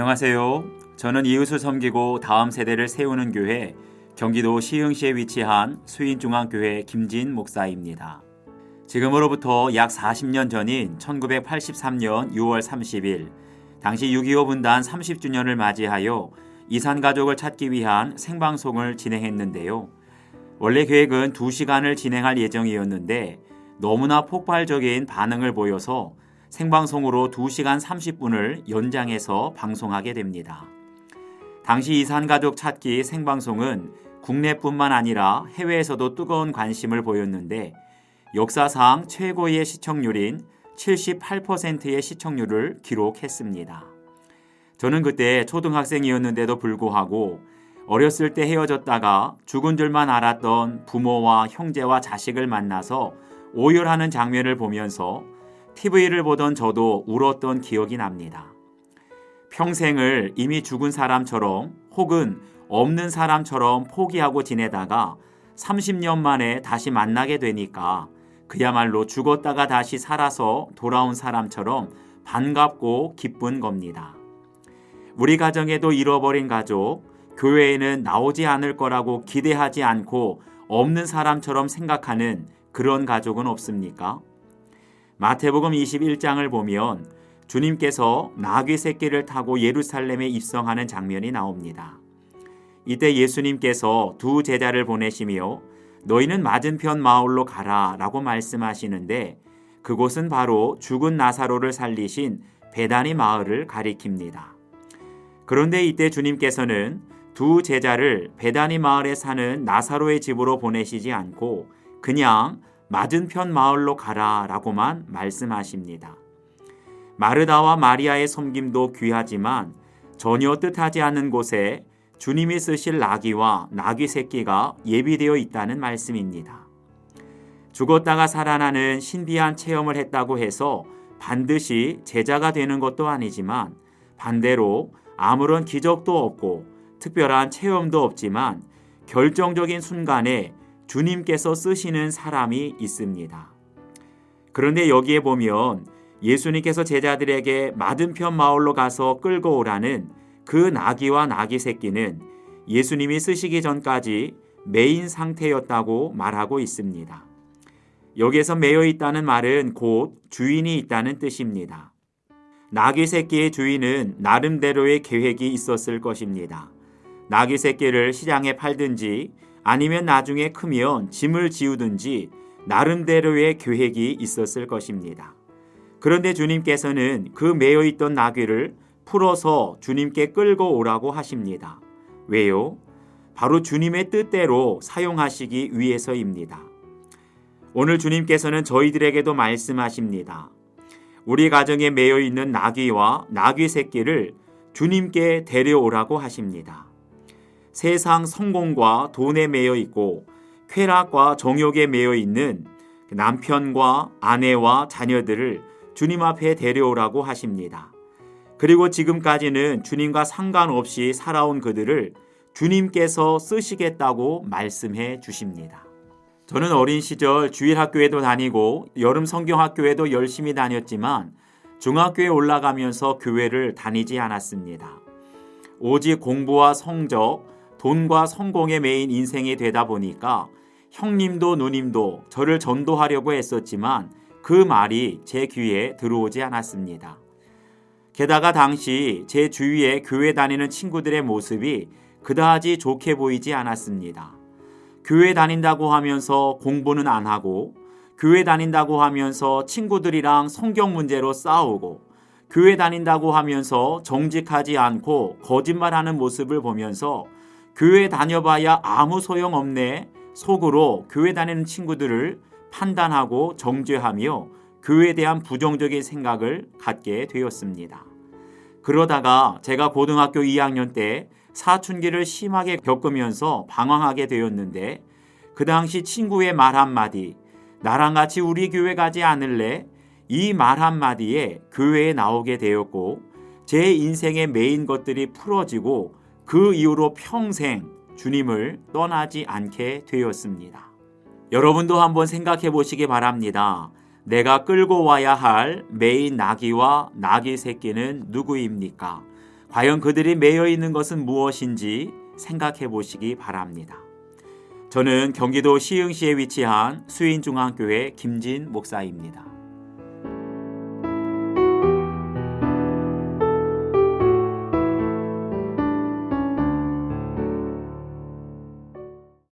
안녕하세요. 저는 이웃을 섬기고 다음 세대를 세우는 교회 경기도 시흥시에 위치한 수인중앙교회 김진 목사입니다. 지금으로부터 약 40년 전인 1983년 6월 30일 당시 6.25 분단 30주년을 맞이하여 이산가족을 찾기 위한 생방송을 진행했는데요. 원래 계획은 2시간을 진행할 예정이었는데 너무나 폭발적인 반응을 보여서 생방송으로 2시간 30분을 연장해서 방송하게 됩니다. 당시 이산가족 찾기 생방송은 국내뿐만 아니라 해외에서도 뜨거운 관심을 보였는데 역사상 최고의 시청률인 78%의 시청률을 기록했습니다. 저는 그때 초등학생이었는데도 불구하고 어렸을 때 헤어졌다가 죽은 줄만 알았던 부모와 형제와 자식을 만나서 오열하는 장면을 보면서 TV를 보던 저도 울었던 기억이 납니다. 평생을 이미 죽은 사람처럼 혹은 없는 사람처럼 포기하고 지내다가 30년 만에 다시 만나게 되니까 그야말로 죽었다가 다시 살아서 돌아온 사람처럼 반갑고 기쁜 겁니다. 우리 가정에도 잃어버린 가족, 교회에는 나오지 않을 거라고 기대하지 않고 없는 사람처럼 생각하는 그런 가족은 없습니까? 마태복음 21장을 보면 주님께서 나귀 새끼를 타고 예루살렘에 입성하는 장면이 나옵니다. 이때 예수님께서 두 제자를 보내시며 너희는 맞은편 마을로 가라 라고 말씀하시는데 그곳은 바로 죽은 나사로를 살리신 베다니 마을을 가리킵니다. 그런데 이때 주님께서는 두 제자를 베다니 마을에 사는 나사로의 집으로 보내시지 않고 그냥 맞은편 마을로 가라 라고만 말씀하십니다. 마르다와 마리아의 섬김도 귀하지만 전혀 뜻하지 않는 곳에 주님이 쓰실 나귀와 나귀 새끼가 예비되어 있다는 말씀입니다. 죽었다가 살아나는 신비한 체험을 했다고 해서 반드시 제자가 되는 것도 아니지만 반대로 아무런 기적도 없고 특별한 체험도 없지만 결정적인 순간에 주님께서 쓰시는 사람이 있습니다. 그런데 여기에 보면 예수님께서 제자들에게 맞은편 마을로 가서 끌고 오라는 그 나귀와 나귀 새끼는 예수님이 쓰시기 전까지 매인 상태였다고 말하고 있습니다. 여기에서 매여 있다는 말은 곧 주인이 있다는 뜻입니다. 나귀 새끼의 주인은 나름대로의 계획이 있었을 것입니다. 나귀 새끼를 시장에 팔든지 아니면 나중에 크면 짐을 지우든지 나름대로의 계획이 있었을 것입니다. 그런데 주님께서는 그 매여있던 나귀를 풀어서 주님께 끌고 오라고 하십니다. 왜요? 바로 주님의 뜻대로 사용하시기 위해서입니다. 오늘 주님께서는 저희들에게도 말씀하십니다. 우리 가정에 매여있는 나귀와 나귀 새끼를 주님께 데려오라고 하십니다. 세상 성공과 돈에 매여 있고 쾌락과 정욕에 매여 있는 남편과 아내와 자녀들을 주님 앞에 데려오라고 하십니다. 그리고 지금까지는 주님과 상관없이 살아온 그들을 주님께서 쓰시겠다고 말씀해 주십니다. 저는 어린 시절 주일학교에도 다니고 여름 성경학교에도 열심히 다녔지만 중학교에 올라가면서 교회를 다니지 않았습니다. 오직 공부와 성적, 돈과 성공에 매인 인생이 되다 보니까 형님도 누님도 저를 전도하려고 했었지만 그 말이 제 귀에 들어오지 않았습니다. 게다가 당시 제 주위에 교회 다니는 친구들의 모습이 그다지 좋게 보이지 않았습니다. 교회 다닌다고 하면서 공부는 안 하고 교회 다닌다고 하면서 친구들이랑 성경 문제로 싸우고 교회 다닌다고 하면서 정직하지 않고 거짓말하는 모습을 보면서 교회 다녀봐야 아무 소용없네 속으로 교회 다니는 친구들을 판단하고 정죄하며 교회에 대한 부정적인 생각을 갖게 되었습니다. 그러다가 제가 고등학교 2학년 때 사춘기를 심하게 겪으면서 방황하게 되었는데 그 당시 친구의 말 한마디, 나랑 같이 우리 교회 가지 않을래? 이 말 한마디에 교회에 나오게 되었고 제 인생의 메인 것들이 풀어지고 그 이후로 평생 주님을 떠나지 않게 되었습니다. 여러분도 한번 생각해 보시기 바랍니다. 내가 끌고 와야 할 메인 나귀와 나귀 새끼는 누구입니까? 과연 그들이 매여 있는 것은 무엇인지 생각해 보시기 바랍니다. 저는 경기도 시흥시에 위치한 수인중앙교회 김진 목사입니다.